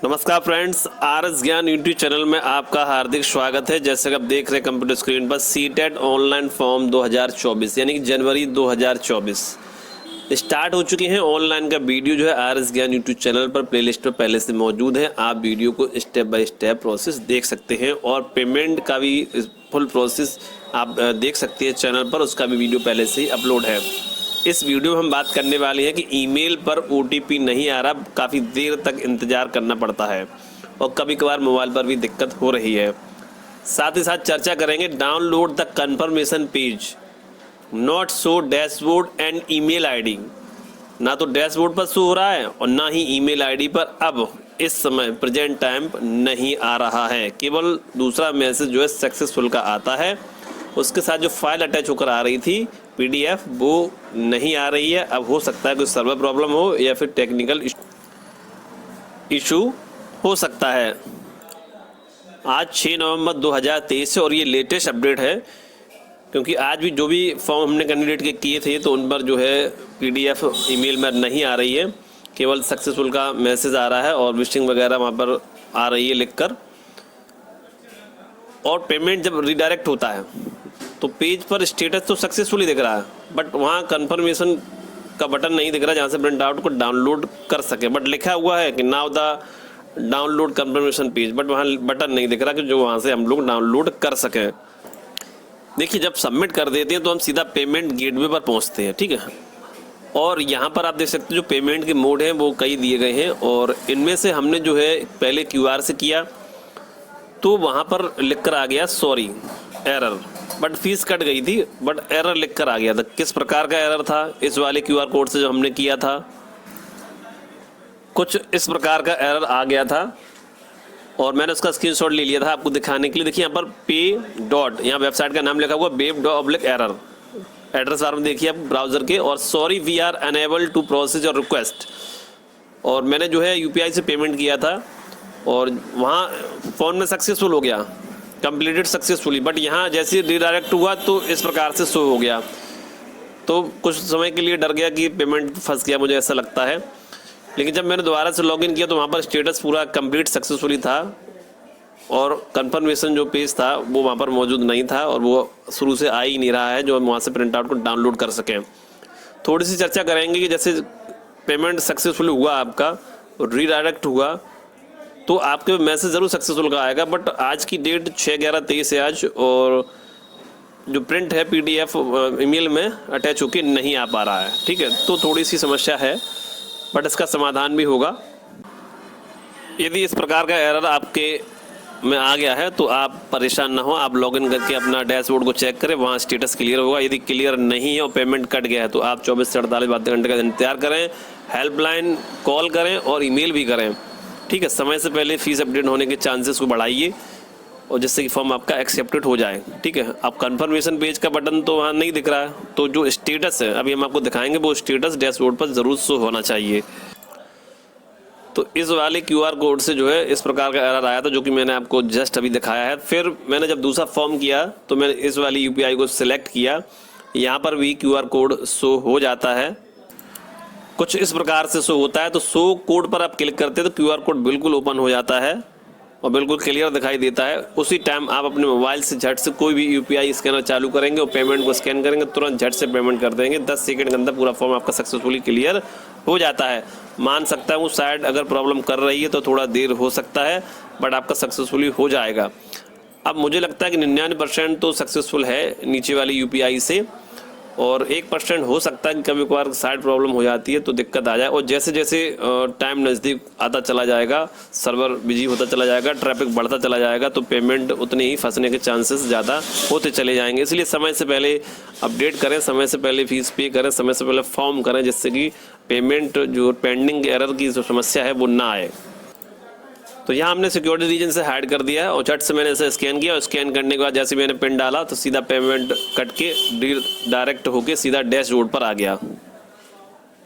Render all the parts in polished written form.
नमस्कार friends, RS ज्ञान YouTube channel में आपका हार्दिक स्वागत है। जैसे कि आप देख रहे हैं कंप्यूटर स्क्रीन पर सीटेट ऑनलाइन फॉर्म 2024 यानी कि जनवरी 2024 स्टार्ट हो चुकी हैं। ऑनलाइन का वीडियो जो है आरएस ज्ञान यूट्यूब चैनल पर प्लेलिस्ट में पहले से मौजूद है। आप वीडियो को स्टेप बाय स्टेप प्रोसेस देख सकते हैं और पेमेंट का भी फुल प्रोसेस आप देख सकते हैं चैनल पर, उसका भी वीडियो पहले से ही अपलोड है। इस वीडियो में हम बात करने वाले हैं कि ईमेल पर ओटीपी नहीं आ रहा, काफ़ी देर तक इंतज़ार करना पड़ता है और कभी कभार मोबाइल पर भी दिक्कत हो रही है। साथ ही साथ चर्चा करेंगे download the confirmation page not show dashboard and email ID. ना तो डैशबोर्ड पर शो हो रहा है और ना ही ईमेल आईडी पर अब इस समय प्रेजेंट टाइम नहीं आ रहा है। केवल दूसरा मैसेज जो है सक्सेसफुल का आता है, उसके साथ जो फाइल अटैच होकर आ रही थी पीडीएफ वो नहीं आ रही है। अब हो सकता है कोई सर्वर प्रॉब्लम हो या फिर टेक्निकल इशू हो सकता है। आज 6 नवंबर 2023 है और ये लेटेस्ट अपडेट है, क्योंकि आज भी जो भी फॉर्म हमने कैंडिडेट के किए थे तो उन पर जो है पीडीएफ ईमेल में नहीं आ रही है, केवल सक्सेसफुल का मैसेज आ रहा है और विशिंग वगैरह वहाँ पर आ रही है लिखकर। और पेमेंट जब रिडायरेक्ट होता है तो पेज पर स्टेटस तो सक्सेसफुली दिख रहा है, बट वहाँ कंफर्मेशन का बटन नहीं दिख रहा जहाँ से प्रिंट आउट को डाउनलोड कर सके। बट लिखा हुआ है कि now the download confirmation page, but वहाँ बटन नहीं दिख रहा कि जो वहाँ से हम लोग डाउनलोड कर सकें। देखिए, जब सबमिट कर देते हैं तो हम सीधा पेमेंट गेटवे पर पहुँचते हैं, ठीक है। और यहाँ पर आप देख सकते हैं जो पेमेंट के मोड हैं वो कई दिए गए हैं और इनमें से हमने जो है पहले क्यूआर से किया तो वहाँ पर लिख कर आ गया sorry error, but fees cut गई थी, बट एरर लिख कर आ गया था। किस प्रकार का एरर था? इस वाले क्यूआर कोड से जो हमने किया था कुछ इस प्रकार का एरर आ गया था और मैंने उसका स्क्रीनशॉट ले लिया था आपको दिखाने के लिए। देखिए यहाँ पर पे डॉट, यहाँ वेबसाइट का नाम लिखा हुआ web.erar एड्रेस बार में देखिए आप ब्राउजर के, और sorry we are unable to process your request. और मैंने जो है यूपीआई से पेमेंट किया था और वहाँ फ़ोन में सक्सेसफुल हो गया, कंप्लीटेड सक्सेसफुली, बट यहाँ जैसे रिडायरेक्ट हुआ तो इस प्रकार से शो हो गया। तो कुछ समय के लिए डर गया कि पेमेंट फंस गया, मुझे ऐसा लगता है। लेकिन जब मैंने दोबारा से लॉगिन किया तो वहाँ पर स्टेटस पूरा कंप्लीट सक्सेसफुली था और कंफर्मेशन जो पेज था वो वहाँ पर मौजूद नहीं था और वो शुरू से आ ही नहीं रहा है जो हम वहाँ से प्रिंट आउट को डाउनलोड कर सकें। थोड़ी सी चर्चा करेंगे कि जैसे पेमेंट सक्सेसफुल हुआ आपका और रीडायरेक्ट हुआ तो आपके मैसेज ज़रूर सक्सेसफुल का आएगा, बट आज की डेट 6/11/23 है आज, और जो प्रिंट है पीडीएफ ईमेल में अटैच होके नहीं आ पा रहा है, ठीक है। तो थोड़ी सी समस्या है, बट इसका समाधान भी होगा। यदि इस प्रकार का एरर आपके में आ गया है तो आप परेशान ना हो, आप लॉगिन करके अपना डैशबोर्ड को चेक करें, वहाँ स्टेटस क्लियर होगा। यदि क्लियर नहीं है और पेमेंट कट गया है तो आप 24 से 48 घंटे का इंतजार करें, हेल्पलाइन कॉल करें और ईमेल भी करें, ठीक है। समय से पहले फीस अपडेट होने के चांसेस को बढ़ाइए और जिससे कि फॉर्म आपका एक्सेप्टेड हो जाए, ठीक है। अब कंफर्मेशन पेज का बटन तो वहाँ नहीं दिख रहा है, तो जो स्टेटस है अभी हम आपको दिखाएंगे वो स्टेटस डैशबोर्ड पर ज़रूर शो होना चाहिए। तो इस वाले क्यूआर कोड से जो है इस प्रकार का एरर आया था जो कि मैंने आपको जस्ट अभी दिखाया है। फिर मैंने जब दूसरा फॉर्म किया तो मैंने इस वाली यूपीआई को सिलेक्ट किया, यहाँ पर भी क्यूआर कोड शो हो जाता है, कुछ इस प्रकार से शो होता है। तो शो कोड पर आप क्लिक करते हैं तो क्यूआर कोड बिल्कुल ओपन हो जाता है और बिल्कुल क्लियर दिखाई देता है। उसी टाइम आप अपने मोबाइल से झट से कोई भी यूपीआई स्कैनर चालू करेंगे और पेमेंट को स्कैन करेंगे, तुरंत झट से पेमेंट कर देंगे। 10 सेकंड के अंदर पूरा फॉर्म आपका सक्सेसफुली क्लियर हो जाता है। मान सकता हूँ शायद अगर प्रॉब्लम कर रही है तो थोड़ा देर हो सकता है, बट आपका सक्सेसफुली हो जाएगा। अब मुझे लगता है कि 99% तो सक्सेसफुल है नीचे वाली यूपीआई से, और 1% हो सकता है कि कभी कभार साइड प्रॉब्लम हो जाती है तो दिक्कत आ जाए। और जैसे जैसे टाइम नज़दीक आता चला जाएगा, सर्वर बिजी होता चला जाएगा, ट्रैफिक बढ़ता चला जाएगा, तो पेमेंट उतने ही फंसने के चांसेस ज़्यादा होते चले जाएंगे। इसलिए समय से पहले अपडेट करें, समय से पहले फीस पे करें, समय से पहले फॉर्म करें, जिससे कि पेमेंट जो पेंडिंग एरर की जो समस्या है वो ना आए। तो यहाँ हमने सिक्योरिटी रीजन से हाइड कर दिया है और झट से मैंने इसे स्कैन किया और स्कैन करने के बाद जैसे मैंने पिन डाला तो सीधा पेमेंट कट के डायरेक्ट होके सीधा डैशबोर्ड पर आ गया।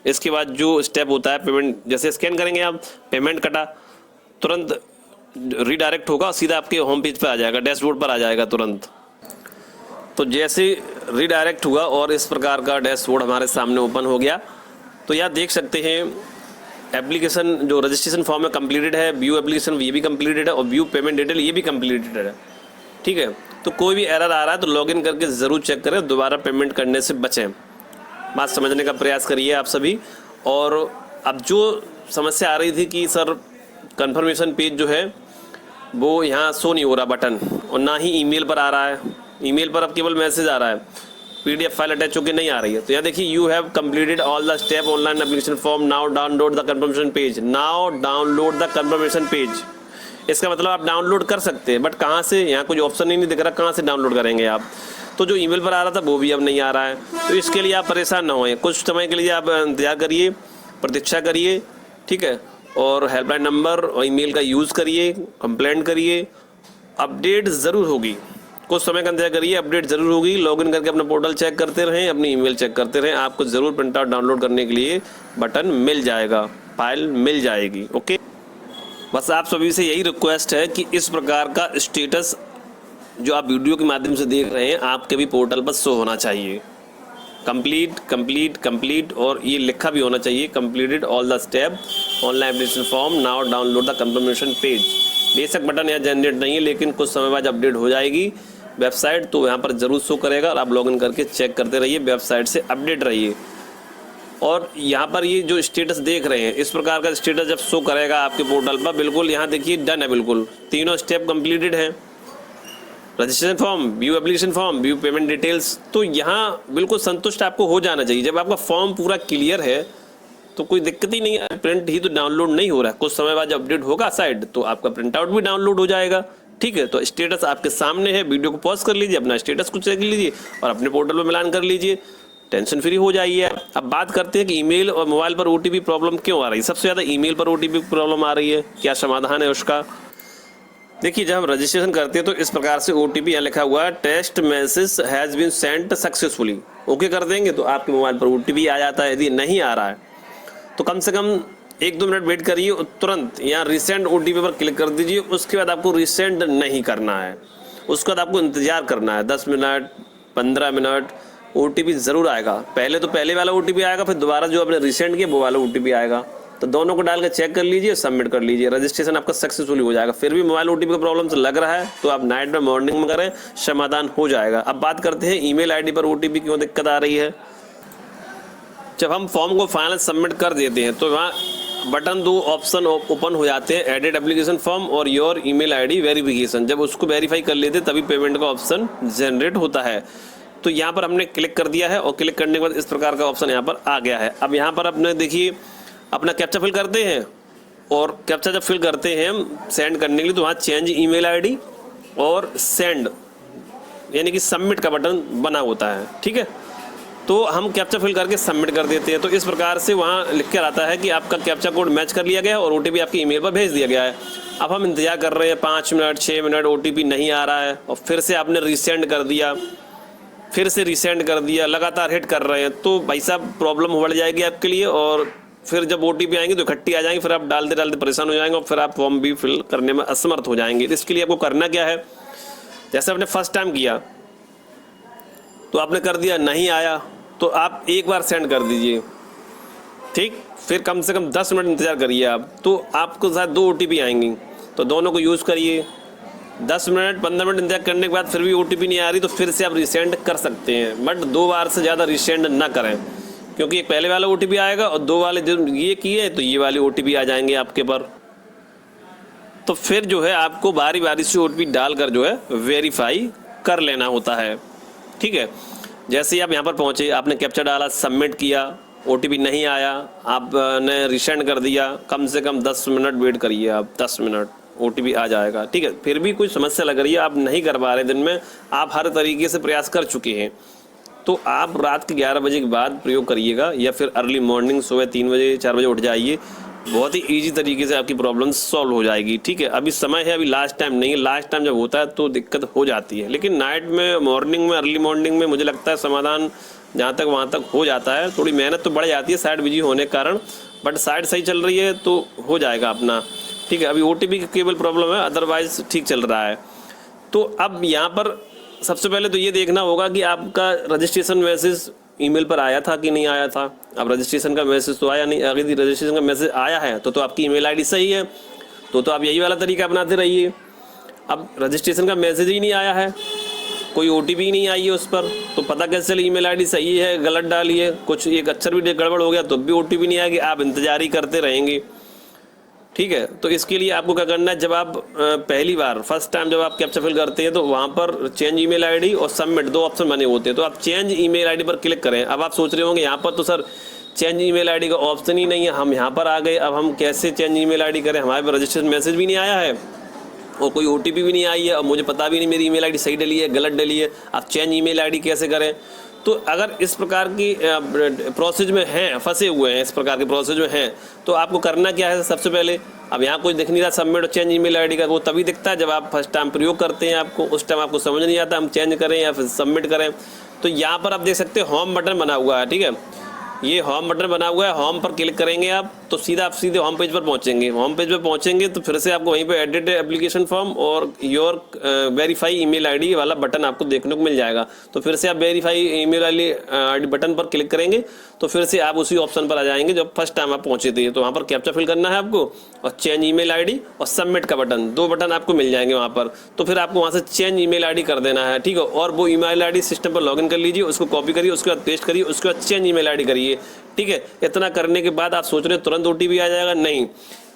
इसके बाद जो स्टेप होता है पेमेंट, जैसे स्कैन करेंगे आप, पेमेंट कटा, तुरंत रीडायरेक्ट होगा और सीधा आपके होम पेज पर आ जाएगा, डैशबोर्ड पर आ जाएगा तुरंत। तो जैसे रीडायरेक्ट हुआ और इस प्रकार का डैशबोर्ड हमारे सामने ओपन हो गया। तो यहाँ देख सकते हैं एप्लीकेशन जो रजिस्ट्रेशन फॉर्म है कंप्लीटेड है, व्यू एप्लीकेशन ये भी कंप्लीटेड है और व्यू पेमेंट डिटेल ये भी कंप्लीटेड है, ठीक है। तो कोई भी एरर आ रहा है तो लॉगिन करके ज़रूर चेक करें, दोबारा पेमेंट करने से बचें। बात समझने का प्रयास करिए आप सभी। और अब जो समस्या आ रही थी कि सर कंफर्मेशन पेज जो है वो यहाँ शो नहीं हो रहा बटन, और ना ही ईमेल पर आ रहा है, ईमेल पर अब केवल मैसेज आ रहा है, पीडीएफ फाइल अटैच होकर नहीं आ रही है। तो यहाँ देखिए, you have completed all the step online application form, now download the confirmation page, now download the confirmation page. इसका मतलब आप डाउनलोड कर सकते हैं, बट कहाँ से, यहाँ कुछ ऑप्शन ही नहीं दिख रहा, कहाँ से डाउनलोड करेंगे आप। तो जो ईमेल पर आ रहा था वो भी अब नहीं आ रहा है। तो इसके लिए आप परेशान ना होएं, कुछ समय के लिए आप इंतजार करिए, प्रतीक्षा करिए, ठीक है। और हेल्पलाइन नंबर और ईमेल का यूज़ करिए, कंप्लेंट करिए, अपडेट ज़रूर होगी। कुछ समय का इंतजार करिए, अपडेट ज़रूर होगी। लॉगिन करके अपना पोर्टल चेक करते रहें, अपनी ईमेल चेक करते रहें, आपको ज़रूर प्रिंट आउट डाउनलोड करने के लिए बटन मिल जाएगा, फाइल मिल जाएगी। ओके, बस आप सभी से यही रिक्वेस्ट है कि इस प्रकार का स्टेटस जो आप वीडियो के माध्यम से देख रहे हैं आपके भी पोर्टल पर शो होना चाहिए। कंप्लीट कंप्लीट कंप्लीट, और ये लिखा भी होना चाहिए, completed all the step online application form, now download the confirmation page. बेशक बटन यहाँ जनरेट नहीं है, लेकिन कुछ समय बाद अपडेट हो जाएगी वेबसाइट, तो यहाँ पर ज़रूर शो करेगा और आप लॉगिन करके चेक करते रहिए, वेबसाइट से अपडेट रहिए। और यहाँ पर ये जो स्टेटस देख रहे हैं, इस प्रकार का स्टेटस जब शो करेगा आपके पोर्टल पर, बिल्कुल यहाँ देखिए डन है, बिल्कुल तीनों स्टेप कंप्लीटेड हैं, registration form, view application form, view payment details. तो यहाँ बिल्कुल संतुष्ट आपको हो जाना चाहिए। जब आपका फॉर्म पूरा क्लियर है तो कोई दिक्कत ही नहीं है, प्रिंट ही तो डाउनलोड नहीं हो रहा है। कुछ समय बाद जब अपडेट होगा साइट तो आपका प्रिंट आउट भी डाउनलोड हो जाएगा, ठीक है। तो स्टेटस आपके सामने है, वीडियो को पॉज कर लीजिए, अपना स्टेटस को चेक लीजिए और अपने पोर्टल में मिलान कर लीजिए, टेंशन फ्री हो जाइए। अब बात करते हैं कि ईमेल और मोबाइल पर ओटीपी प्रॉब्लम क्यों आ रही है। सबसे ज़्यादा ईमेल पर ओटीपी प्रॉब्लम आ रही है, क्या समाधान है उसका। देखिए, जब हम रजिस्ट्रेशन करते हैं तो इस प्रकार से ओटीपी यहाँ लिखा हुआ है, test message has been sent successfully, okay कर देंगे तो आपके मोबाइल पर ओटीपी आ जाता है। यदि नहीं आ रहा है तो कम से कम 1-2 मिनट वेट करिए और तुरंत यहाँ रिसेंट ओटीपी पर क्लिक कर दीजिए। उसके बाद आपको रिसेंट नहीं करना है, उसके बाद आपको इंतजार करना है 10 मिनट 15 मिनट, ओटीपी ज़रूर आएगा। पहले तो पहले वाला ओटीपी आएगा, फिर दोबारा जो आपने रिसेंट किया वो वाला ओटीपी आएगा। तो दोनों को डाल के चेक कर लीजिए, सबमिट कर लीजिए, रजिस्ट्रेशन आपका सक्सेसफुली हो जाएगा। फिर भी मोबाइल ओटीपी का प्रॉब्लम से लग रहा है तो आप नाइट में मॉर्निंग में करें, समाधान हो जाएगा। अब बात करते हैं ईमेल आईडी पर ओटीपी क्यों दिक्कत आ रही है। जब हम फॉर्म को फाइनल सबमिट कर देते हैं तो वहाँ बटन 2 ऑप्शन ओपन हो जाते हैं, एडिट एप्लीकेशन फॉर्म और योर ईमेल आईडी वेरिफिकेशन। जब उसको वेरीफाई कर लेते तभी पेमेंट का ऑप्शन जनरेट होता है। तो यहाँ पर हमने क्लिक कर दिया है और क्लिक करने के बाद इस प्रकार का ऑप्शन यहाँ पर आ गया है। अब यहाँ पर अपने देखिए अपना कैप्चा फिल करते हैं, और कैप्चा जब फिल करते हैं हम सेंड करने के लिए तो वहाँ चेंज ईमेल आईडी और सेंड यानी कि सबमिट का बटन बना होता है, ठीक है। तो हम कैप्चा फिल करके सबमिट कर देते हैं, तो इस प्रकार से वहाँ लिख कर आता है कि आपका कैप्चा कोड मैच कर लिया गया और ओटीपी आपकी ईमेल पर भेज दिया गया है। अब हम इंतजार कर रहे हैं 5 मिनट 6 मिनट, ओटीपी नहीं आ रहा है, और फिर से आपने रिसेंड कर दिया, फिर से रिसेंड कर दिया, लगातार हिट कर रहे हैं, तो भाई साहब प्रॉब्लम बढ़ जाएगी आपके लिए। और फिर जब ओटीपी आएंगे तो इकट्ठी आ जाएंगे, फिर आप डालते डालते परेशान हो जाएंगे और फिर आप फॉर्म भी फिल करने में असमर्थ हो जाएंगे। इसके लिए आपको करना क्या है, जैसे आपने फर्स्ट टाइम किया तो आपने कर दिया, नहीं आया तो आप एक बार सेंड कर दीजिए, ठीक। फिर कम से कम 10 मिनट इंतजार करिए आप, तो आपको शायद 2 ओटीपी आएंगी, तो दोनों को यूज़ करिए। 10 मिनट 15 मिनट इंतजार करने के बाद फिर भी ओटीपी नहीं आ रही तो फिर से आप रिसेंड कर सकते हैं, बट 2 बार से ज़्यादा रिसेंड ना करें, क्योंकि एक पहले वाला ओटीपी आएगा और 2 वाले जो ये किए तो ये वाले ओटीपी आ जाएंगे आपके पर। तो फिर जो है आपको बारी बारी से ओटीपी डालकर जो है वेरीफाई कर लेना होता है, ठीक है। जैसे ही आप यहाँ पर पहुँचे, आपने कैप्चा डाला, सबमिट किया, ओटीपी नहीं आया, आपने रिसेंड कर दिया, कम से कम 10 मिनट वेट करिए आप, 10 मिनट ओटीपी आ जाएगा, ठीक है। फिर भी कोई समस्या लग रही है, आप नहीं कर पा रहे दिन में, आप हर तरीके से प्रयास कर चुके हैं, तो आप रात के 11 बजे के बाद प्रयोग करिएगा, या फिर अर्ली मॉर्निंग सुबह 3 बजे 4 बजे उठ जाइए। बहुत ही ईजी तरीके से आपकी प्रॉब्लम सॉल्व हो जाएगी, ठीक है। अभी समय है, अभी लास्ट टाइम नहीं है, लास्ट टाइम जब होता है तो दिक्कत हो जाती है, लेकिन नाइट में, मॉर्निंग में, अर्ली मॉर्निंग में मुझे लगता है समाधान जहाँ तक वहाँ तक हो जाता है। थोड़ी मेहनत तो बढ़ जाती है साइट बिजी होने के कारण, बट साइट सही चल रही है तो हो जाएगा अपना, ठीक है। अभी ओटीपी की केवल प्रॉब्लम है, अदरवाइज ठीक चल रहा है। तो अब यहाँ पर सबसे पहले तो ये देखना होगा कि आपका रजिस्ट्रेशन मैसेज ईमेल पर आया था कि नहीं आया था। अब रजिस्ट्रेशन का मैसेज तो आया नहीं, अगर यदि रजिस्ट्रेशन का मैसेज आया है तो आपकी ईमेल आईडी सही है, तो आप यही वाला तरीका अपनाते रहिए। अब रजिस्ट्रेशन का मैसेज ही नहीं आया है, कोई ओटीपी नहीं आई है उस पर, तो पता कैसे चले ईमेल आईडी सही है गलत डाली है, कुछ एक अक्षर भी गड़बड़ हो गया तो भी ओटीपी नहीं आएगी, आप इंतजार ही करते रहेंगे। ठीक है, तो इसके लिए आपको क्या करना है, जब आप पहली बार फर्स्ट टाइम जब आप कैप्चा फिल करते हैं तो वहाँ पर चेंज ईमेल आईडी और सबमिट 2 ऑप्शन बने होते हैं, तो आप चेंज ईमेल आईडी पर क्लिक करें। अब आप सोच रहे होंगे यहाँ पर तो सर चेंज ईमेल आईडी का ऑप्शन ही नहीं है, हम यहाँ पर आ गए, अब हम कैसे चेंज ईमेल आईडी करें, हमारे पास रजिस्ट्रेशन मैसेज भी नहीं आया है और कोई ओटीपी भी नहीं आई है और मुझे पता भी नहीं मेरी ईमेल आईडी सही डली है गलत डली है, आप चेंज ईमेल आईडी कैसे करें। तो अगर इस प्रकार की प्रोसेस में हैं, फंसे हुए हैं, इस प्रकार के प्रोसेस में हैं, तो आपको करना क्या है, सबसे पहले अब यहाँ कुछ दिख नहीं रहा सबमिट और चेंज ईमेल आईडी का, वो तभी दिखता है जब आप फर्स्ट टाइम प्रयोग करते हैं, आपको उस टाइम आपको समझ नहीं आता हम चेंज करें या फिर सबमिट करें। तो यहाँ पर आप देख सकते हैं होम बटन बना हुआ है, ठीक है, ये होम बटन बना हुआ है, होम पर क्लिक करेंगे आप तो सीधा आप सीधे होम पेज पर पहुंचेंगे। होम पेज पर पहुंचेंगे तो फिर से आपको वहीं पे एडिट एप्लीकेशन फॉर्म और योर वेरीफाई ईमेल आईडी वाला बटन आपको देखने को मिल जाएगा। तो फिर से आप वेरीफाई ईमेल आईडी बटन पर क्लिक करेंगे तो फिर से आप उसी ऑप्शन पर आ जाएंगे जब फर्स्ट टाइम आप पहुंचे थे। तो वहाँ पर कैप्चा फिल करना है आपको और चेंज ईमेल आईडी और सबमिट का बटन, 2 बटन आपको मिल जाएंगे वहाँ पर। तो फिर आपको वहाँ से चेंज ईमेल आईडी कर देना है, ठीक है, और वो ईमेल आईडी सिस्टम पर लॉगिन कर लीजिए, उसको कॉपी करिए, उसके बाद पेस्ट करिए, उसके बाद चेंज ईमेल आईडी करिए। ठीक है, इतना करने के बाद आप सोच रहे हैं तुरंत ओटीपी आ जाएगा, नहीं,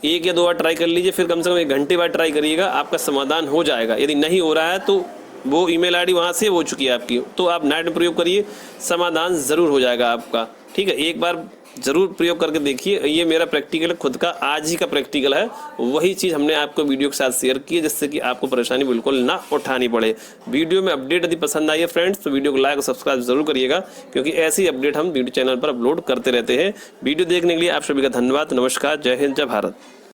1 या 2 बार ट्राई कर लीजिए, फिर कम से कम 1 घंटे बाद ट्राई करिएगा, आपका समाधान हो जाएगा। यदि नहीं हो रहा है तो वो ईमेल आईडी वहाँ से हो चुकी है आपकी, तो आप नेट में प्रयोग करिए, समाधान ज़रूर हो जाएगा आपका। ठीक है, एक बार ज़रूर प्रयोग करके देखिए। ये मेरा प्रैक्टिकल है खुद का, आज ही का प्रैक्टिकल है, वही चीज़ हमने आपको वीडियो के साथ शेयर की है जिससे कि आपको परेशानी बिल्कुल ना उठानी पड़े। वीडियो में अपडेट यदि पसंद आई है फ्रेंड्स तो वीडियो को लाइक और सब्सक्राइब जरूर करिएगा, क्योंकि ऐसी अपडेट हम वीडियो चैनल पर अपलोड करते रहते हैं। वीडियो देखने के लिए आप सभी का धन्यवाद। नमस्कार, जय हिंद, जय भारत।